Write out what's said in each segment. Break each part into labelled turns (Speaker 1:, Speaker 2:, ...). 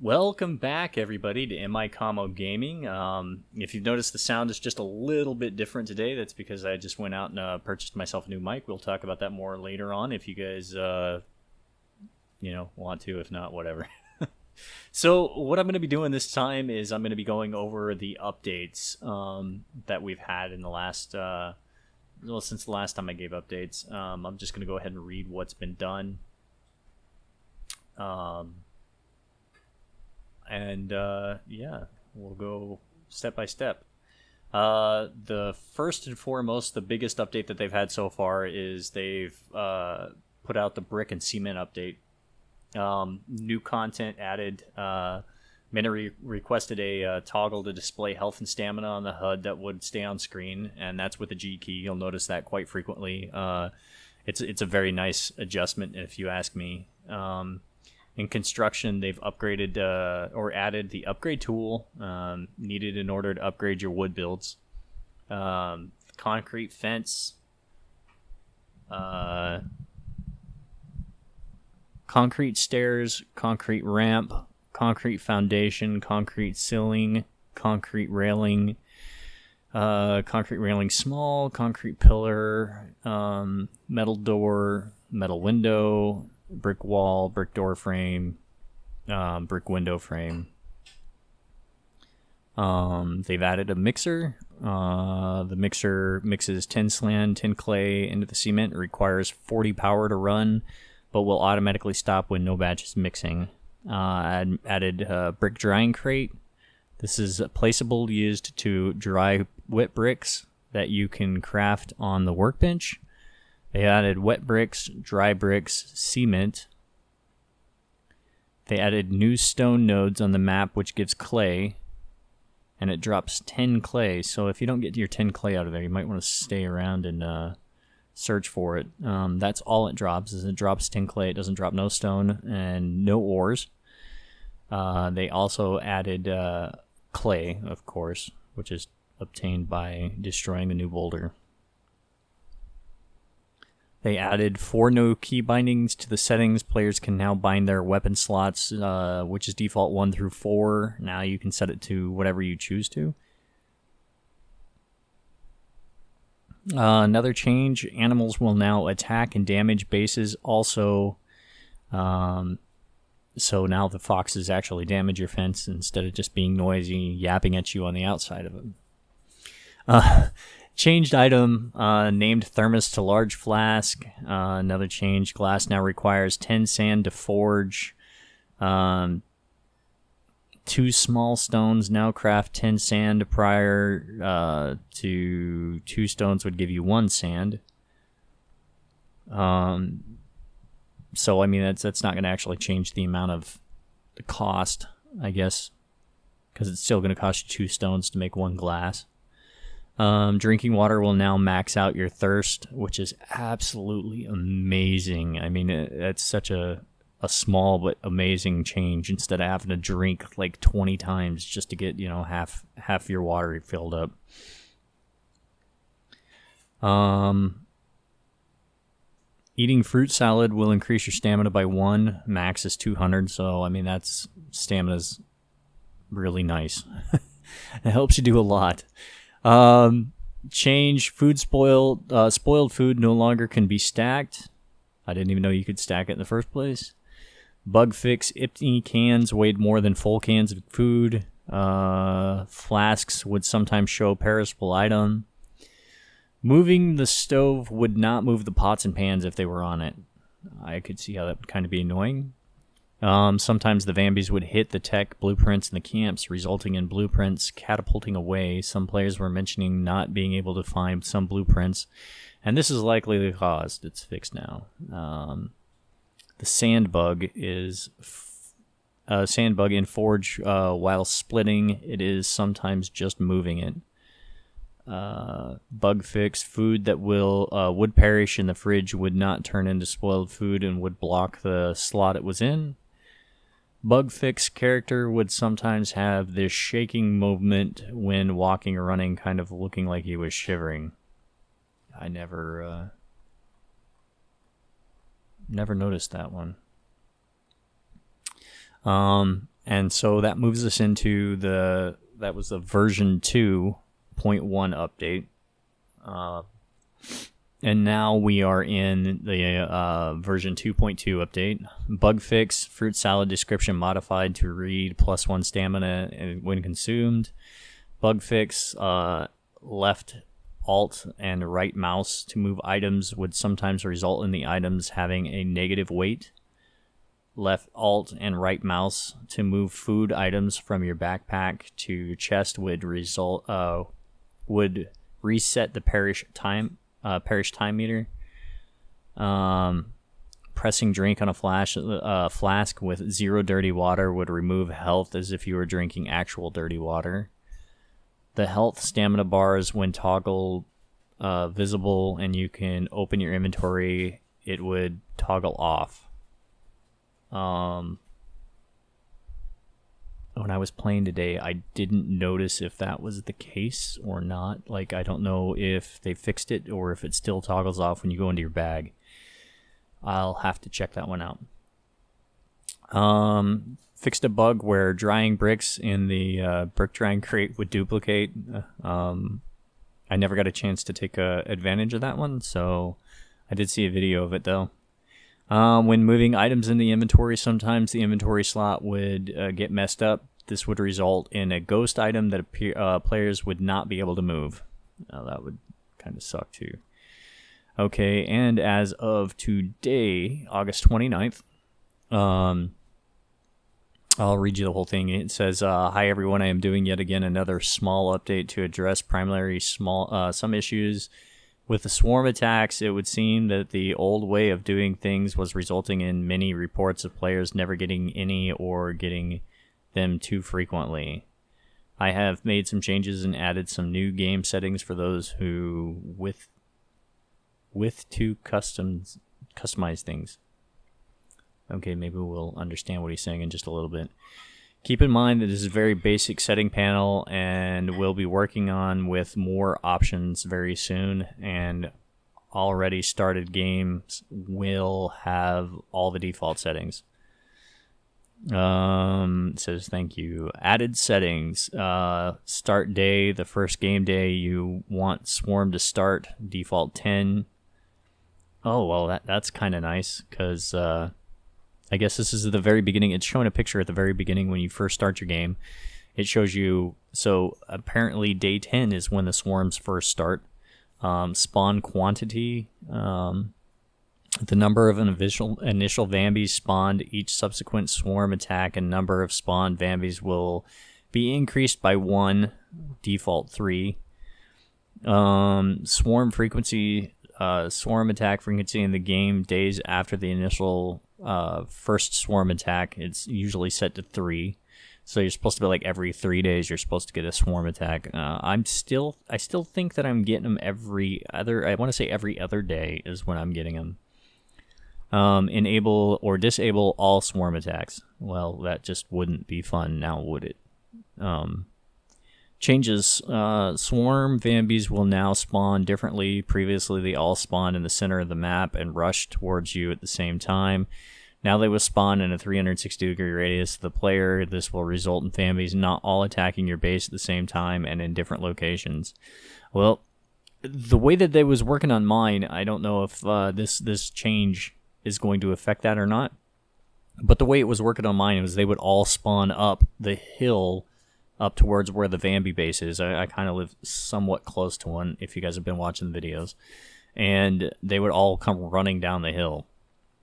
Speaker 1: Welcome back, everybody, to MI Commo Gaming. If you've noticed, the sound is just a little bit different today. That's because I just went out and purchased myself a new mic. We'll talk about that more later on if you guys, want to. If not, whatever. So what I'm going to be doing this time is I'm going to be going over the updates that we've had in the last, since the last time I gave updates. I'm just going to go ahead and read what's been done. We'll go step by step. The first and foremost, the biggest update that they've had so far is they've put out the brick and cement update. New content added. Many requested a toggle to display health and stamina on the HUD that would stay on screen, and that's with the G key. You'll notice that quite frequently. It's a very nice adjustment, if you ask me. In construction, they've upgraded or added the upgrade tool needed in order to upgrade your wood builds. Concrete fence, concrete stairs, concrete ramp, concrete foundation, concrete ceiling, concrete railing small, concrete pillar, metal door, metal window, brick wall, brick door frame, brick window frame. They've added a mixer. The mixer mixes 10 sand, 10 clay into the cement. It requires 40 power to run, but will automatically stop when no batch is mixing. Added brick drying crate. This is placeable, used to dry wet bricks that you can craft on the workbench. They added wet bricks, dry bricks, cement. They added new stone nodes on the map, which gives clay, and it drops 10 clay. So if you don't get your 10 clay out of there, you might want to stay around and search for it. That's all it drops, is it drops 10 clay. It doesn't drop no stone and no ores. They also added clay, of course, which is obtained by destroying the new boulder. They added 4 no key bindings to the settings. Players can now bind their weapon slots, which is default 1 through 4. Now you can set it to whatever you choose to. Another change, animals will now attack and damage bases also. So now the foxes actually damage your fence instead of just being noisy, yapping at you on the outside of it. Changed item, named thermos to large flask. Another change, glass now requires 10 sand to forge. 2 small stones now craft 10 sand. Prior to 2 stones would give you 1 sand. So I mean that's not going to actually change the amount of the cost, I guess, because it's still going to cost you 2 stones to make 1 glass. Drinking water will now max out your thirst, which is absolutely amazing. I mean, it's such a small but amazing change. Instead of having to drink like 20 times just to get, half your water filled up. Eating fruit salad will increase your stamina by 1. Max is 200, so I mean stamina's really nice. It helps you do a lot. Change food spoiled food no longer can be stacked. I didn't even know you could stack it in the first place. Bug fix, empty cans weighed more than full cans of food. Flasks would sometimes show perishable item. Moving the stove would not move the pots and pans if they were on it. I could see how that would kind of be annoying. Sometimes the Vambies would hit the tech blueprints in the camps, resulting in blueprints catapulting away. Some players were mentioning not being able to find some blueprints, and this is likely the cause. It's fixed now. The sand bug is sandbug in Forge. While splitting, it is sometimes just moving it. Bug fix, food that would perish in the fridge would not turn into spoiled food and would block the slot it was in. Bug fix, character would sometimes have this shaking movement when walking or running, kind of looking like he was shivering. I never noticed that one. And so that moves us into that was the version 2.1 update. And now we are in the version 2.2 update. Bug fix, fruit salad description modified to read +1 stamina when consumed. Bug fix, left alt and right mouse to move items would sometimes result in the items having a negative weight. Left alt and right mouse to move food items from your backpack to your chest would reset the perish time meter. Pressing drink on a flask with 0 dirty water would remove health as if you were drinking actual dirty water. The health stamina bars, when toggled visible and you can open your inventory, it would toggle off. When I was playing today, I didn't notice if that was the case or not. Like, I don't know if they fixed it or if it still toggles off when you go into your bag. I'll have to check that one out. Fixed a bug where drying bricks in the brick drying crate would duplicate. I never got a chance to take advantage of that one, so I did see a video of it though. When moving items in the inventory, sometimes the inventory slot would get messed up. This would result in a ghost item that players would not be able to move. That would kind of suck too. Okay, and as of today, August 29th, I'll read you the whole thing. It says, hi everyone, I am doing yet again another small update to address primarily some issues. With the swarm attacks, it would seem that the old way of doing things was resulting in many reports of players never getting any or getting them too frequently. I have made some changes and added some new game settings for those who with to customize things. Okay, maybe we'll understand what he's saying in just a little bit. Keep in mind that this is a very basic setting panel, and we'll be working on with more options very soon, and already started games will have all the default settings. It says thank you. Added settings. Start day, the first game day you want Swarm to start, default 10. Oh, well, that's kind of nice, because I guess this is at the very beginning. It's showing a picture at the very beginning when you first start your game. It shows you, so apparently day 10 is when the swarms first start. Spawn quantity, the number of initial Vambies spawned each subsequent swarm attack, and number of spawned Vambies will be increased by 1, default 3. Swarm frequency, swarm attack frequency in the game days after the initial first swarm attack, it's usually set to 3. So you're supposed to be like every 3 days you're supposed to get a swarm attack. I still think that I'm getting them every other day is when I'm getting them. Enable or disable all swarm attacks. Well, that just wouldn't be fun now, would it? Changes. Swarm Vambies will now spawn differently. Previously, they all spawned in the center of the map and rushed towards you at the same time. Now they will spawn in a 360-degree radius of the player. This will result in Vambies not all attacking your base at the same time and in different locations. Well, the way that they was working on mine, I don't know if this change is going to affect that or not. But the way it was working on mine was they would all spawn up the hill up towards where the Vambi base is. I kind of live somewhat close to one, if you guys have been watching the videos. And they would all come running down the hill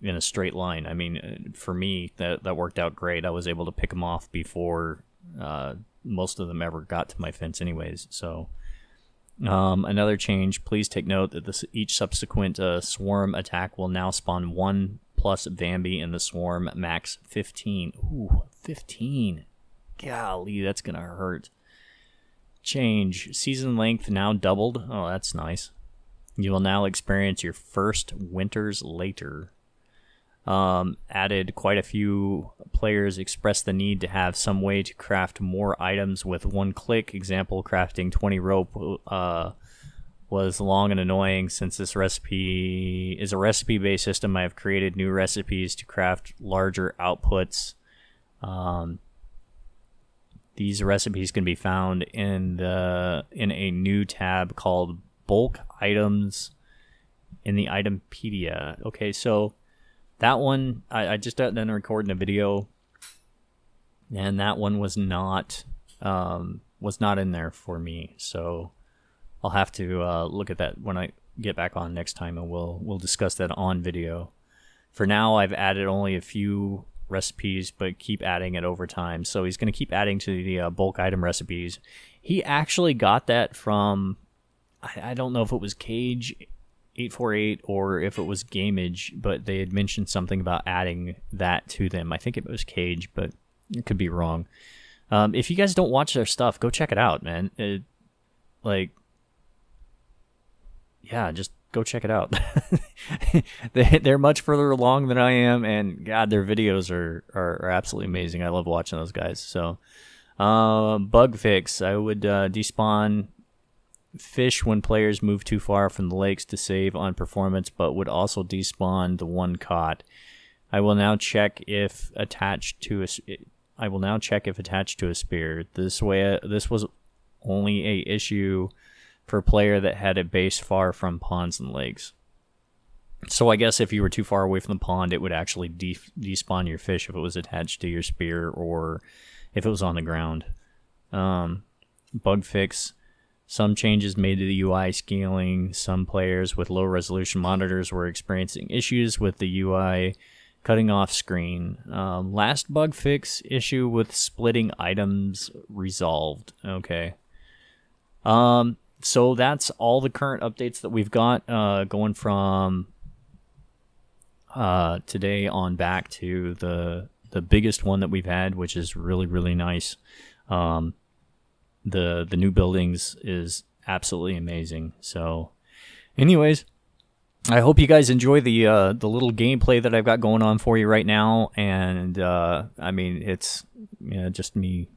Speaker 1: in a straight line. I mean, for me, that worked out great. I was able to pick them off before most of them ever got to my fence anyways. So another change, please take note that each subsequent swarm attack will now spawn 1 plus Vambi in the swarm, max 15. Ooh, 15. Golly, that's going to hurt. Change. Season length now doubled. Oh, that's nice. You will now experience your first winters later. Added quite a few players expressed the need to have some way to craft more items with one click. Example, crafting 20 rope was long and annoying. Since this recipe is a recipe-based system, I have created new recipes to craft larger outputs. These recipes can be found in a new tab called Bulk Items in the Itempedia. Okay, so that one, I just got done recording a video, and that one was not in there for me. So I'll have to look at that when I get back on next time, and we'll discuss that on video. For now, I've added only a few recipes, but keep adding it over time. So he's going to keep adding to the bulk item recipes. He actually got that from, I don't know if it was Cage848 or if it was Gameage, but they had mentioned something about adding that to them. I think it was Cage, but it could be wrong. If you guys don't watch their stuff, go check it out, man. Just go check it out. They're much further along than I am, and God, their videos are absolutely amazing. I love watching those guys. So, bug fix. I would despawn fish when players move too far from the lakes to save on performance, but would also despawn the one caught. I will now check if attached to a spear. This was only a issue for a player that had a base far from ponds and lakes. So I guess if you were too far away from the pond, it would actually despawn your fish if it was attached to your spear or if it was on the ground. Bug fix. Some changes made to the UI scaling. Some players with low resolution monitors were experiencing issues with the UI cutting off screen. Last bug fix issue with splitting items resolved. Okay. So that's all the current updates that we've got going from today on back to the biggest one that we've had, which is really, really nice. The new buildings is absolutely amazing. So anyways, I hope you guys enjoy the little gameplay that I've got going on for you right now. And I mean, it's just me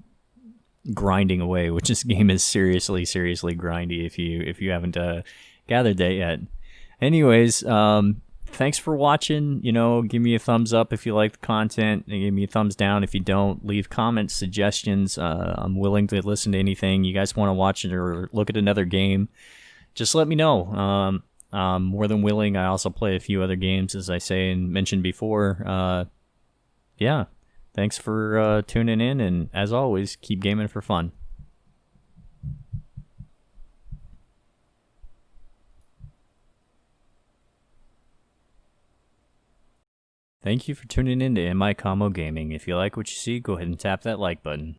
Speaker 1: grinding away, which this game is seriously grindy if you haven't gathered that yet. Anyways, thanks for watching. Give me a thumbs up if you like the content, and give me a thumbs down if you don't. Leave comments, suggestions. I'm willing to listen to anything. You guys want to watch it or look at another game, just let me know. I'm more than willing. I also play a few other games, as I say and mentioned before. Yeah. Thanks for tuning in, and as always, keep gaming for fun. Thank you for tuning in to MI Combo Gaming. If you like what you see, go ahead and tap that like button.